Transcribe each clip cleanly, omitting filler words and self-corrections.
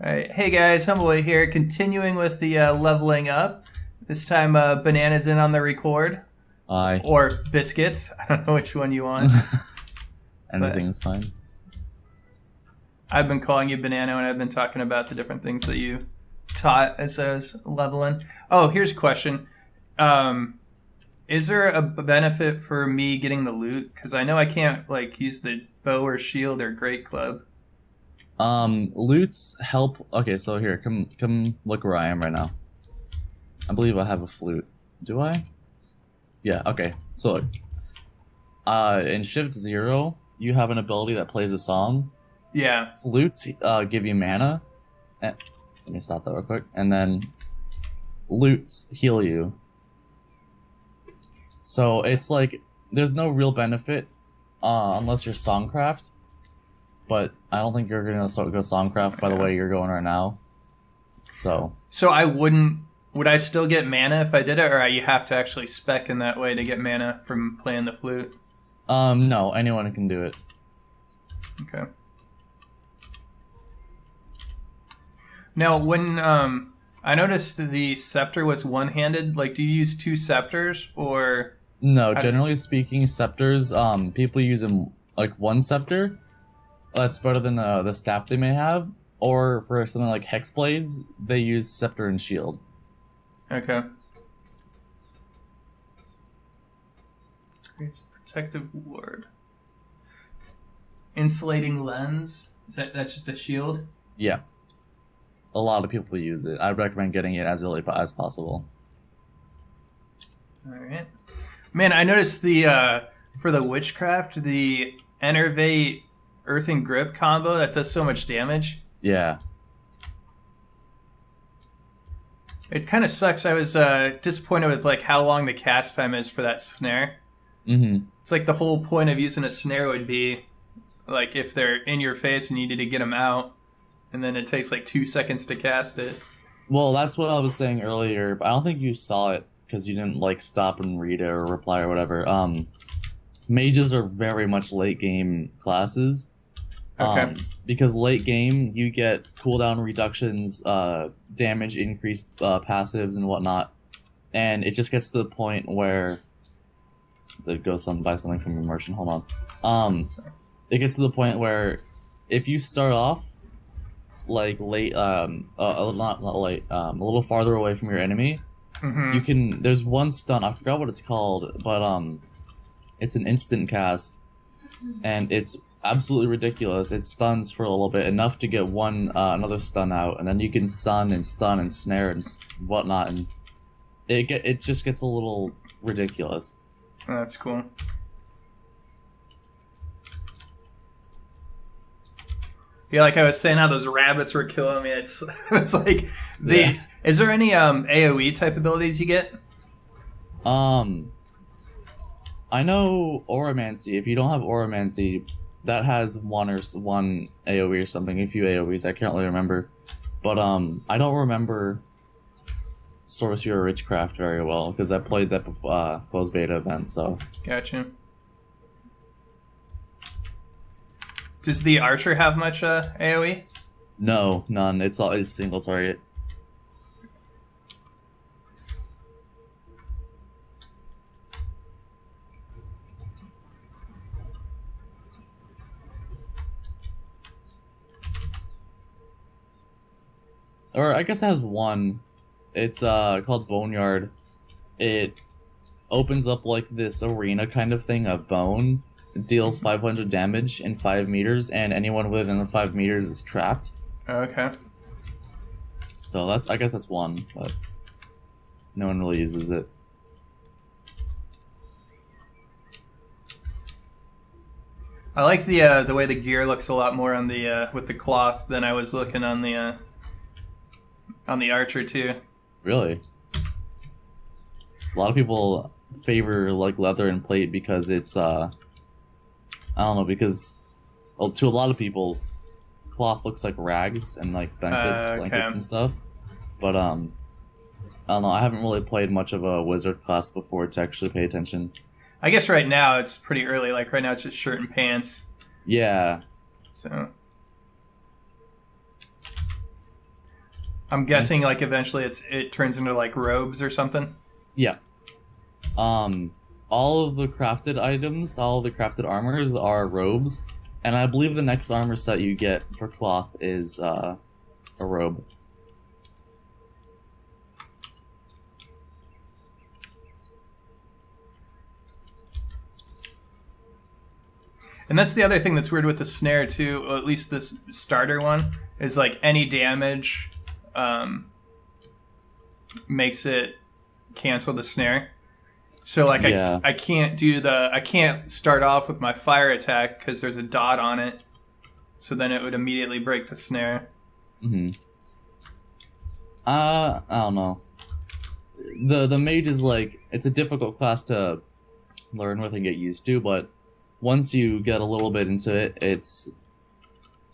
Alright, hey guys, Humblewit here, continuing with the leveling up. This time Banana's in on the record. Aye. Or Biscuits, I don't know which one you want. Anything is fine. I've been calling you Banana and I've been talking about the different things that you taught as I was leveling. Oh, here's a question. Is there a benefit for me getting the loot? Because I know I can't use the bow or shield or great club. Loots help. Okay, so here, come look where I am right now. I believe I have a flute. Do I? Yeah, okay. So look. In Shift 0, you have an ability that plays a song. Yeah. Flutes give you mana. Let me stop that real quick. And then loots heal you. So it's like, there's no real benefit unless you're Songcraft. But I don't think you're going to go Songcraft by the way you're going right now. So I wouldn't... Would I still get mana if I did it, or you have to actually spec in that way to get mana from playing the flute? No, anyone can do it. Okay. Now, when I noticed the scepter was one-handed, do you use two scepters, or... No, generally speaking, scepters, people use them, one scepter. That's better than the staff they may have. Or for something like Hexblades, they use scepter and shield. Okay. Creates a protective ward. Insulating lens. That's just a shield? Yeah. A lot of people use it. I recommend getting it as early as possible. Alright. Man, I noticed for the witchcraft, the Enervate Earthen Grip combo, that does so much damage. Yeah. It kind of sucks. I was disappointed with how long the cast time is for that snare. Mm-hmm. It's the whole point of using a snare would be if they're in your face and you need to get them out, and then it takes 2 seconds to cast it. Well, that's what I was saying earlier, but I don't think you saw it because you didn't stop and read it or reply or whatever. Mages are very much late game classes. Okay. Because late game, you get cooldown reductions, damage increase, passives and whatnot, and it just gets to the point where buy something from your merchant. Hold on. It gets to the point where if you start off late, not late, a little farther away from your enemy, mm-hmm. you can. There's one stun. I forgot what it's called, but it's an instant cast, and it's absolutely ridiculous. It stuns for a little bit, enough to get another stun out, and then you can stun and snare and whatnot, and it just gets a little ridiculous. Oh, that's cool. Yeah, I was saying how those rabbits were killing me. It's Yeah. Is there any AoE type abilities you get? I know Oromancy. If you don't have Oromancy, that has one AoE or something, a few AoEs, I can't really remember. But I don't remember Sorcerer or Witchcraft very well, because I played that before, closed beta event, so... Gotcha. Does the Archer have much AoE? No, none. It's single target. Or I guess it has one. It's called Boneyard. It opens up this arena kind of thing of bone. It deals 500 damage in 5 meters, and anyone within the 5 meters is trapped. Okay. So I guess that's one, but no one really uses it. I like the way the gear looks a lot more on the with the cloth than I was looking on the Archer too. Really? A lot of people favor leather and plate because it's I don't know, because to a lot of people cloth looks like rags and blankets and stuff. But I don't know, I haven't really played much of a wizard class before to actually pay attention. I guess right now it's pretty early. Right now it's just shirt and pants. Yeah. So I'm guessing like eventually it turns into like robes or something. Yeah. All of the crafted items, all of the crafted armors are robes, and I believe the next armor set you get for cloth is a robe. And that's the other thing that's weird with the snare too, or at least this starter one, is like any damage makes it cancel the snare. So like Yeah. I can't start off with my fire attack because there's a dot on it. So then it would immediately break the snare. I don't know. The mage is like, it's a difficult class to learn with and get used to, but once you get a little bit into it, it's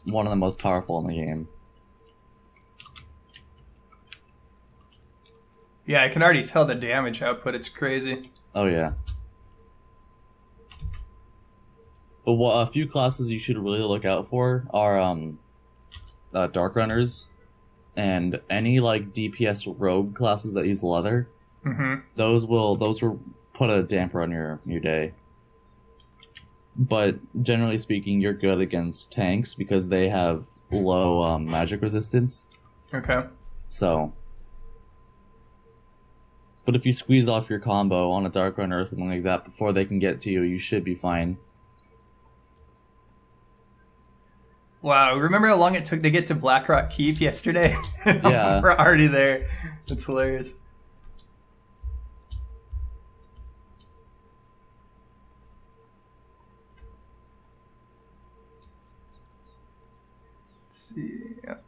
one of the most powerful in the game. Yeah, I can already tell the damage output. It's crazy. Oh yeah. But a few classes you should really look out for are Dark Runners, and any like DPS rogue classes that use leather. Mm-hmm. Those will put a damper on your day. But generally speaking, you're good against tanks because they have low magic resistance. Okay. So, but if you squeeze off your combo on a Dark Runner or something like that before they can get to you, you should be fine. Wow, remember how long it took to get to Blackrock Keep yesterday? Yeah. We're already there. That's hilarious. Let's see. Yep.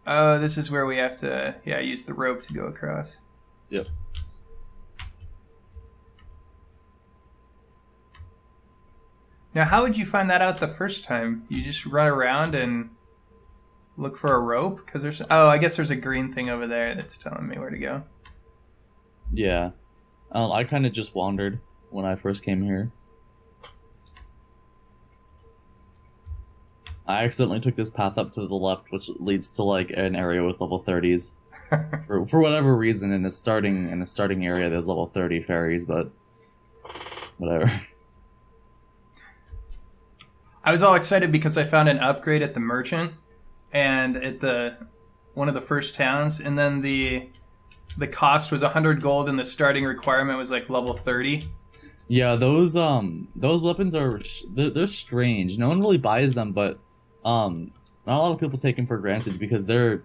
Oh, this is where we have to, use the rope to go across. Yep. Now, how would you find that out the first time? You just run around and look for a rope? Because there's... Oh, I guess there's a green thing over there that's telling me where to go. Yeah. I kind of just wandered when I first came here. I accidentally took this path up to the left, which leads to like an area with level 30s. for whatever reason, in a starting area, there's level 30 fairies, but whatever. I was all excited because I found an upgrade at the merchant and at one of the first towns, and then the cost was 100 gold and the starting requirement was like level 30. Yeah, those weapons are they're strange. No one really buys them, but not a lot of people take them for granted because they're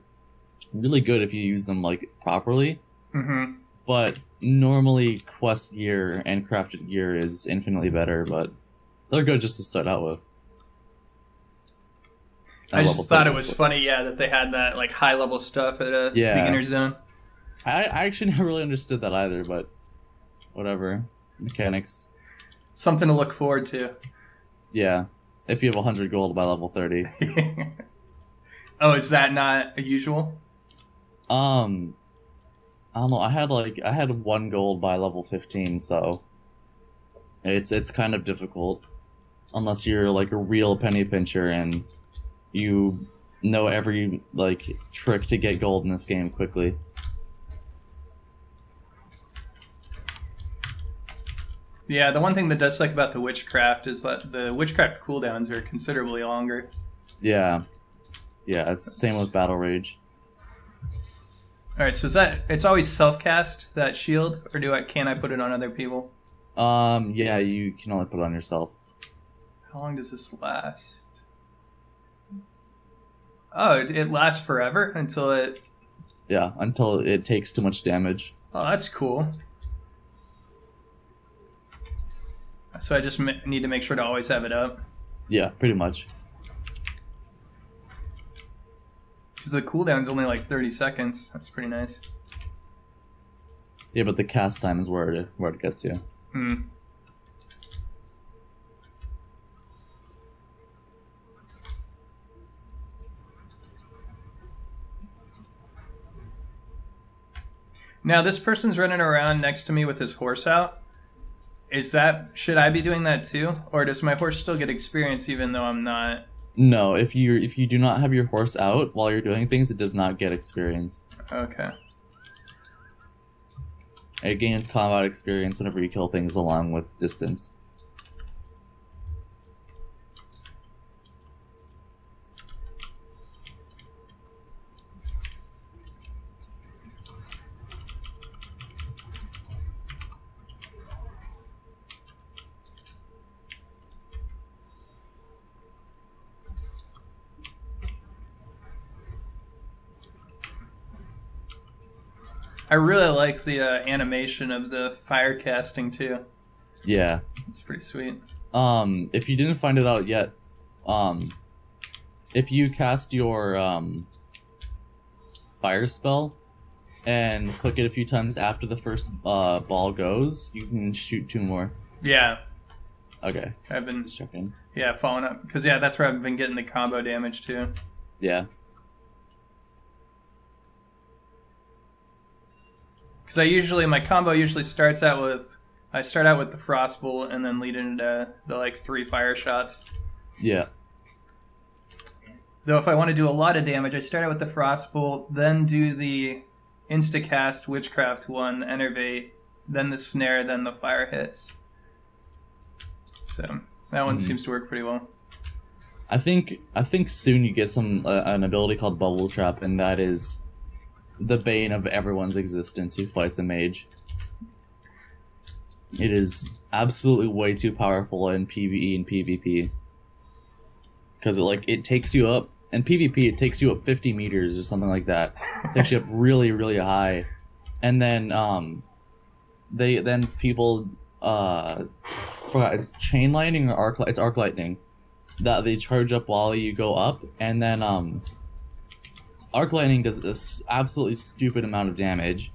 really good if you use them like properly. Mm-hmm. But normally quest gear and crafted gear is infinitely better, but they're good just to start out with. I just thought it was funny, that they had that like high level stuff at a beginner zone. I actually never really understood that either, but whatever. Mechanics. Something to look forward to. Yeah. If you have 100 gold by level 30. Oh, is that not usual? I don't know. I had 1 gold by level 15, so it's kind of difficult unless you're like a real penny pincher and you know every like trick to get gold in this game quickly. Yeah, the one thing that does suck about the witchcraft is that the witchcraft cooldowns are considerably longer. Yeah. Yeah, it's the same with Battle Rage. Alright, so it's always self-cast, that shield, or can I put it on other people? Yeah, you can only put it on yourself. How long does this last? Oh, it lasts forever until it... Yeah, until it takes too much damage. Oh, that's cool. So I just need to make sure to always have it up. Yeah, pretty much. Because the cooldown's only like 30 seconds. That's pretty nice. Yeah, but the cast time is where it gets you. Hmm. Now, this person's running around next to me with his horse out. Should I be doing that too, or does my horse still get experience even though I'm not? No, if you do not have your horse out while you're doing things, it does not get experience. Okay. It gains combat experience whenever you kill things along with distance. I really like the animation of the fire casting too. Yeah. It's pretty sweet. If you didn't find it out yet, if you cast your fire spell and click it a few times after the first ball goes, you can shoot 2 more. Yeah. Okay. I've been just checking. Yeah, following up because that's where I've been getting the combo damage too. Yeah. Because my combo usually starts out with, I start out with the frostbolt and then lead into the like 3 fire shots. Yeah. Though if I want to do a lot of damage, I start out with the frostbolt, then do the instacast witchcraft one, enervate, then the snare, then the fire hits. So that one seems to work pretty well. I think soon you get an ability called Bubble Trap, and that is the bane of everyone's existence who fights a mage. It is absolutely way too powerful in PvE and PvP. Because it takes you up, in PvP it takes you up 50 meters or something like that. It takes you up really, really high. And then people forgot, it's chain lightning or it's arc lightning that they charge up while you go up, and then arc lightning does this absolutely stupid amount of damage.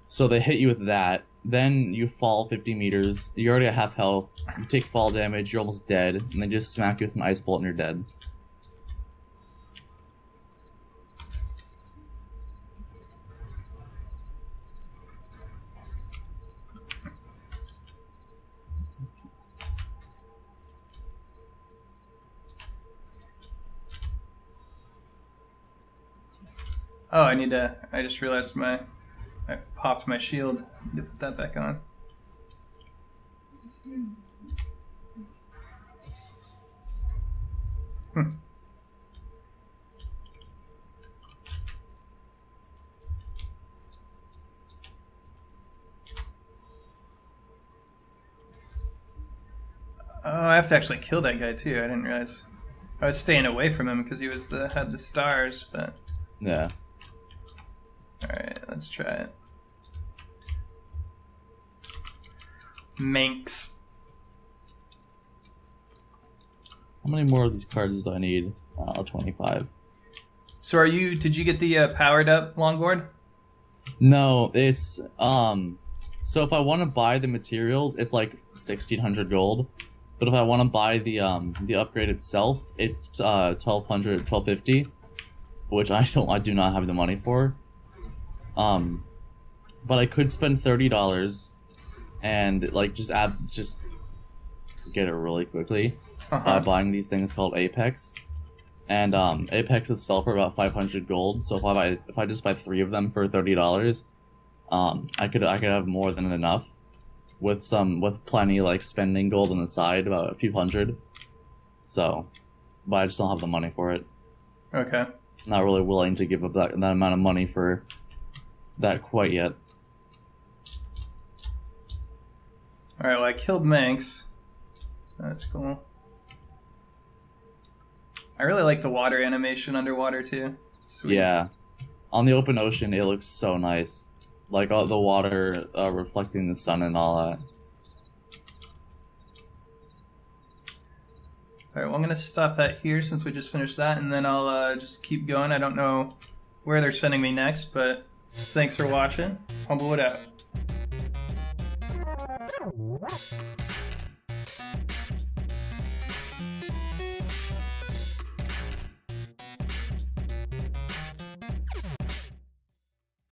So they hit you with that, then you fall 50 meters, you're already at half health, you take fall damage, you're almost dead, and they just smack you with an ice bolt and you're dead. Oh, I just realized I popped my shield. I need to put that back on. Oh, I have to actually kill that guy too. I didn't realize. I was staying away from him because he had the stars, but... Yeah. Alright, let's try it. Manx. How many more of these cards do I need? 25. So did you get the powered up longboard? No, it's, so if I want to buy the materials, it's like 1,600 gold. But if I want to buy the upgrade itself, it's 1,200, 1,250, which I do not have the money for. But I could spend $30 and just get it really quickly by buying these things called Apex. And Apexes sell for about 500 gold. So if I just buy 3 of them for $30, I could have more than enough. With plenty spending gold on the side, about a few hundred. So, but I just don't have the money for it. Okay. Not really willing to give up that amount of money for that quite yet. Alright, well I killed Manx. So that's cool. I really like the water animation underwater too. Sweet. Yeah. On the open ocean it looks so nice. Like all the water reflecting the sun and all that. Alright, well I'm going to stop that here since we just finished that, and then I'll just keep going. I don't know where they're sending me next, but thanks for watching. Humblewit out.